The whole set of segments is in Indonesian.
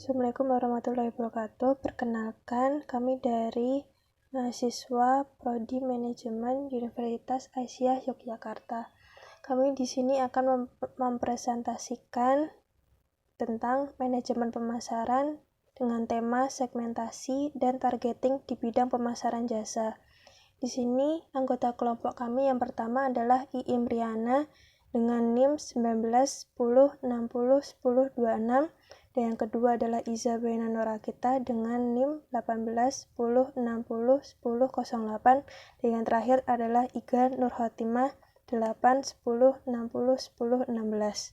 Assalamualaikum warahmatullahi wabarakatuh. Perkenalkan, kami dari mahasiswa Prodi Manajemen Universitas Aisyah Yogyakarta. Kami di sini akan mempresentasikan tentang manajemen pemasaran dengan tema segmentasi dan targeting di bidang pemasaran jasa. Di sini anggota kelompok kami yang pertama adalah Iim Riana dengan NIM 1910601026. Dan yang kedua adalah Iza Baina Nurakita dengan NIM 1810601008. Dan yang terakhir adalah Iga Nurhotimah 810601016.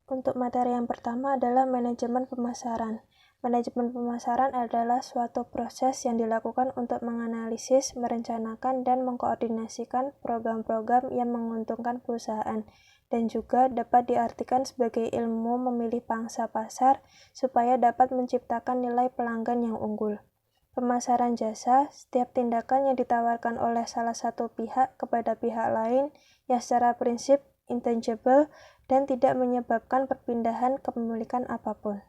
Untuk materi yang pertama adalah manajemen pemasaran. Manajemen pemasaran adalah suatu proses yang dilakukan untuk menganalisis, merencanakan, dan mengkoordinasikan program-program yang menguntungkan perusahaan, dan juga dapat diartikan sebagai ilmu memilih pangsa pasar supaya dapat menciptakan nilai pelanggan yang unggul. Pemasaran jasa, setiap tindakan yang ditawarkan oleh salah satu pihak kepada pihak lain yang secara prinsip intangible dan tidak menyebabkan perpindahan kepemilikan apapun.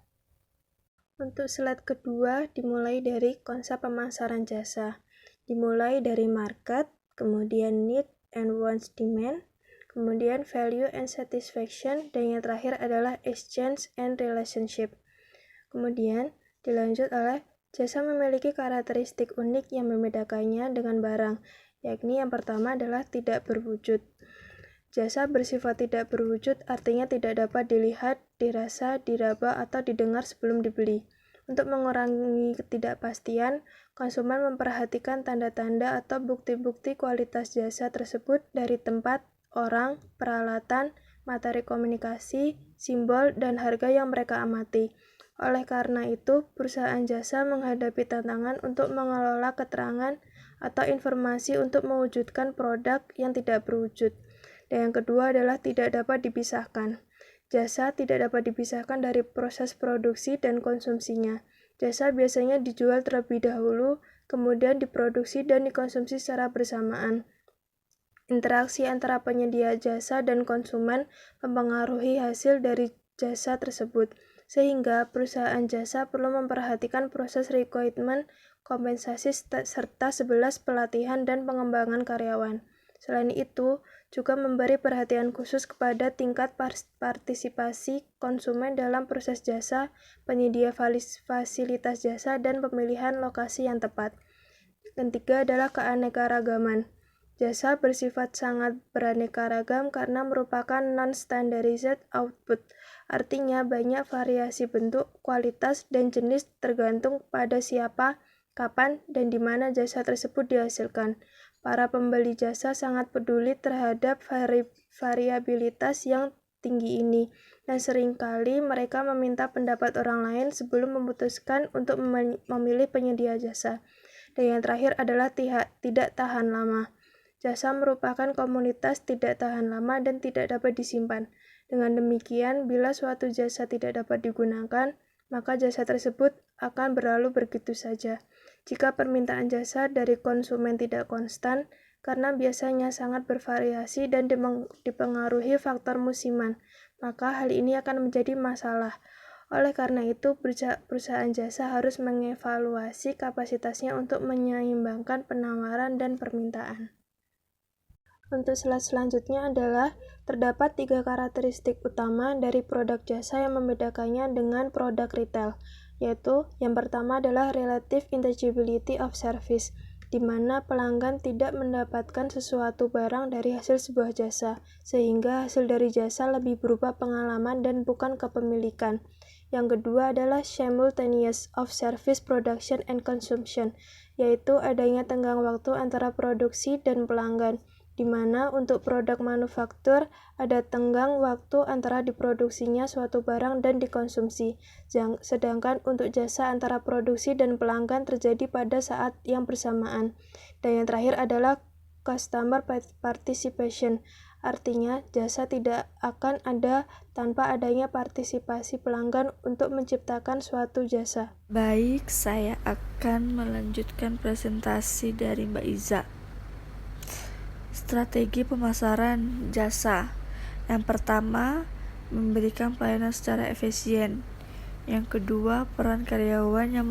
Untuk slide kedua dimulai dari konsep pemasaran jasa. Dimulai dari market, kemudian need and wants demand, kemudian value and satisfaction, dan yang terakhir adalah exchange and relationship. Kemudian dilanjut oleh jasa memiliki karakteristik unik yang membedakannya dengan barang, yakni yang pertama adalah tidak berwujud. Jasa bersifat tidak berwujud artinya tidak dapat dilihat, dirasa, diraba, atau didengar sebelum dibeli. Untuk mengurangi ketidakpastian, konsumen memperhatikan tanda-tanda atau bukti-bukti kualitas jasa tersebut dari tempat, orang, peralatan, materi komunikasi, simbol, dan harga yang mereka amati. Oleh karena itu, perusahaan jasa menghadapi tantangan untuk mengelola keterangan atau informasi untuk mewujudkan produk yang tidak berwujud. Dan yang kedua adalah tidak dapat dipisahkan. Jasa tidak dapat dipisahkan dari proses produksi dan konsumsinya. Jasa biasanya dijual terlebih dahulu, kemudian diproduksi dan dikonsumsi secara bersamaan. Interaksi antara penyedia jasa dan konsumen mempengaruhi hasil dari jasa tersebut, sehingga perusahaan jasa perlu memperhatikan proses rekrutmen, kompensasi, serta 11 pelatihan dan pengembangan karyawan. Selain itu, juga memberi perhatian khusus kepada tingkat partisipasi konsumen dalam proses jasa, penyedia fasilitas jasa, dan pemilihan lokasi yang tepat. Ketiga adalah keanekaragaman. Jasa bersifat sangat beraneka ragam karena merupakan non-standardized output, artinya banyak variasi bentuk, kualitas, dan jenis tergantung pada siapa, kapan, dan di mana jasa tersebut dihasilkan. Para pembeli jasa sangat peduli terhadap variabilitas yang tinggi ini, dan seringkali mereka meminta pendapat orang lain sebelum memutuskan untuk memilih penyedia jasa. Dan yang terakhir adalah tidak tahan lama. Jasa merupakan komunitas tidak tahan lama dan tidak dapat disimpan. Dengan demikian, bila suatu jasa tidak dapat digunakan, maka jasa tersebut akan berlalu begitu saja. Jika permintaan jasa dari konsumen tidak konstan, karena biasanya sangat bervariasi dan dipengaruhi faktor musiman, maka hal ini akan menjadi masalah. Oleh karena itu, perusahaan jasa harus mengevaluasi kapasitasnya untuk menyeimbangkan penawaran dan permintaan. Untuk slide selanjutnya adalah terdapat 3 karakteristik utama dari produk jasa yang membedakannya dengan produk retail, yaitu yang pertama adalah relative intangibility of service, di mana pelanggan tidak mendapatkan sesuatu barang dari hasil sebuah jasa, sehingga hasil dari jasa lebih berupa pengalaman dan bukan kepemilikan. Yang kedua adalah simultaneous of service production and consumption, yaitu adanya tenggang waktu antara produksi dan pelanggan, di mana untuk produk manufaktur ada tenggang waktu antara diproduksinya suatu barang dan dikonsumsi, sedangkan untuk jasa antara produksi dan pelanggan terjadi pada saat yang bersamaan. Dan yang terakhir adalah customer participation, artinya jasa tidak akan ada tanpa adanya partisipasi pelanggan untuk menciptakan suatu jasa. Baik, saya akan melanjutkan presentasi dari Mbak Iza. Strategi pemasaran jasa. Yang pertama, memberikan pelayanan secara efisien. Yang kedua, peran karyawan yang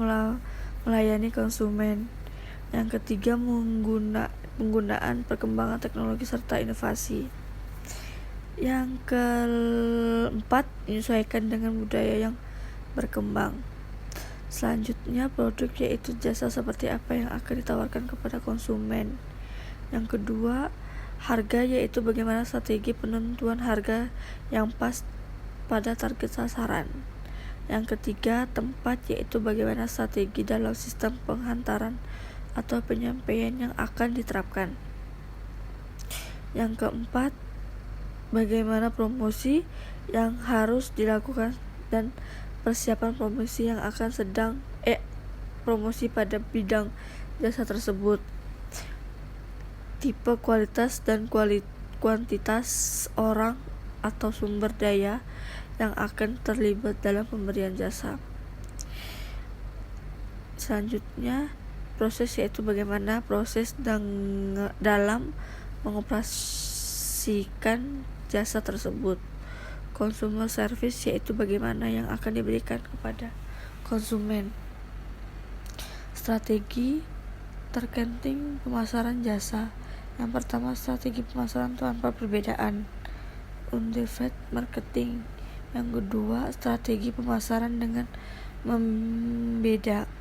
melayani konsumen. Yang ketiga, penggunaan perkembangan teknologi serta inovasi. Yang keempat, menyesuaikan dengan budaya yang berkembang. Selanjutnya, produk yaitu jasa seperti apa yang akan ditawarkan kepada konsumen. Yang kedua, harga yaitu bagaimana strategi penentuan harga yang pas pada target sasaran. Yang ketiga, tempat yaitu bagaimana strategi dalam sistem penghantaran atau penyampaian yang akan diterapkan. Yang keempat, bagaimana promosi yang harus dilakukan dan persiapan promosi yang akan promosi pada bidang jasa tersebut. Tipe, kualitas dan kuantitas orang atau sumber daya yang akan terlibat dalam pemberian jasa. Selanjutnya, proses yaitu bagaimana proses dalam mengoperasikan jasa tersebut. Consumer service yaitu bagaimana yang akan diberikan kepada konsumen. Strategi targeting pemasaran jasa. Yang pertama, strategi pemasaran tanpa perbedaan, undivided marketing. Yang kedua, strategi pemasaran dengan membeda,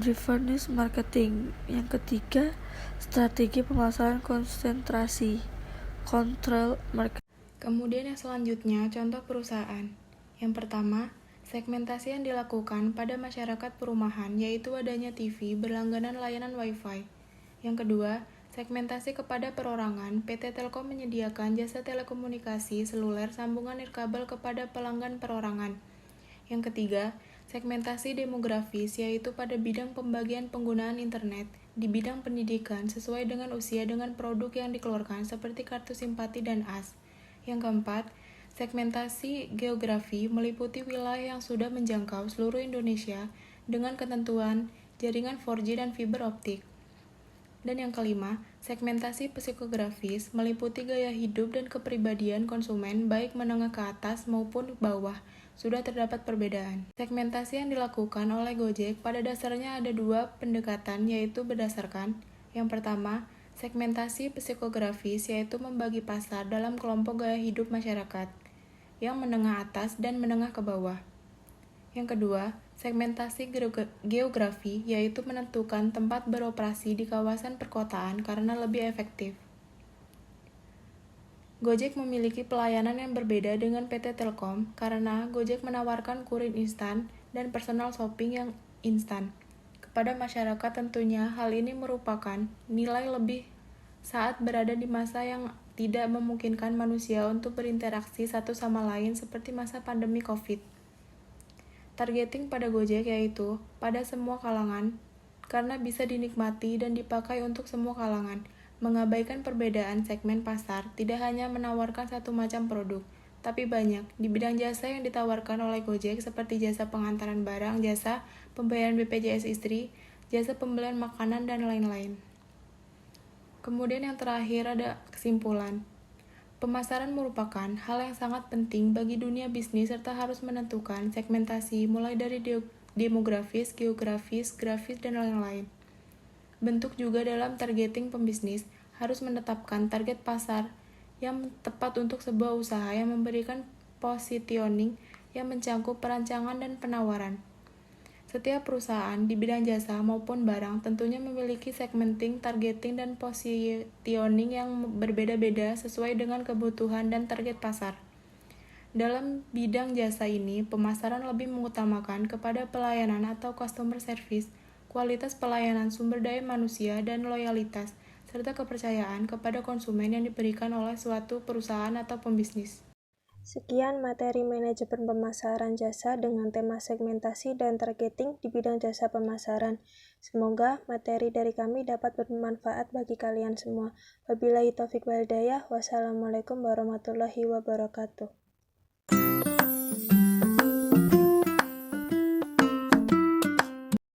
diverse marketing. Yang ketiga, strategi pemasaran konsentrasi, control marketing. Kemudian yang selanjutnya, contoh perusahaan. Yang pertama, segmentasi yang dilakukan pada masyarakat perumahan, yaitu adanya TV berlangganan layanan Wi-Fi. Yang kedua, segmentasi kepada perorangan. PT Telkom menyediakan jasa telekomunikasi seluler sambungan nirkabel kepada pelanggan perorangan. Yang ketiga, segmentasi demografis, yaitu pada bidang pembagian penggunaan internet di bidang pendidikan sesuai dengan usia dengan produk yang dikeluarkan seperti kartu simpati dan AS. Yang keempat, segmentasi geografi meliputi wilayah yang sudah menjangkau seluruh Indonesia dengan ketentuan jaringan 4G dan fiber optik. Dan yang kelima, segmentasi psikografis meliputi gaya hidup dan kepribadian konsumen baik menengah ke atas maupun bawah. Sudah terdapat perbedaan. Segmentasi yang dilakukan oleh Gojek pada dasarnya ada dua pendekatan, yaitu berdasarkan yang pertama, segmentasi psikografis, yaitu membagi pasar dalam kelompok gaya hidup masyarakat yang menengah atas dan menengah ke bawah. Yang kedua, segmentasi geografi, yaitu menentukan tempat beroperasi di kawasan perkotaan karena lebih efektif. Gojek memiliki pelayanan yang berbeda dengan PT Telkom karena Gojek menawarkan kurir instan dan personal shopping yang instan. Kepada masyarakat tentunya hal ini merupakan nilai lebih saat berada di masa yang tidak memungkinkan manusia untuk berinteraksi satu sama lain seperti masa pandemi COVID. Targeting pada Gojek yaitu pada semua kalangan karena bisa dinikmati dan dipakai untuk semua kalangan. Mengabaikan perbedaan segmen pasar, tidak hanya menawarkan satu macam produk, tapi banyak di bidang jasa yang ditawarkan oleh Gojek seperti jasa pengantaran barang, jasa pembayaran BPJS Istri, jasa pembelian makanan, dan lain-lain. Kemudian yang terakhir ada kesimpulan. Pemasaran merupakan hal yang sangat penting bagi dunia bisnis serta harus menentukan segmentasi mulai dari demografis, geografis, grafis, dan lain-lain. Bentuk juga dalam targeting pembisnis harus menetapkan target pasar yang tepat untuk sebuah usaha yang memberikan positioning yang mencakup perancangan dan penawaran. Setiap perusahaan di bidang jasa maupun barang tentunya memiliki segmenting, targeting, dan positioning yang berbeda-beda sesuai dengan kebutuhan dan target pasar. Dalam bidang jasa ini, pemasaran lebih mengutamakan kepada pelayanan atau customer service, kualitas pelayanan, sumber daya manusia, dan loyalitas, serta kepercayaan kepada konsumen yang diberikan oleh suatu perusahaan atau pembisnis. Sekian materi manajemen pemasaran jasa dengan tema segmentasi dan targeting di bidang jasa pemasaran. Semoga materi dari kami dapat bermanfaat bagi kalian semua. Wabillahi taufiq wal hidayah. Wassalamualaikum warahmatullahi wabarakatuh.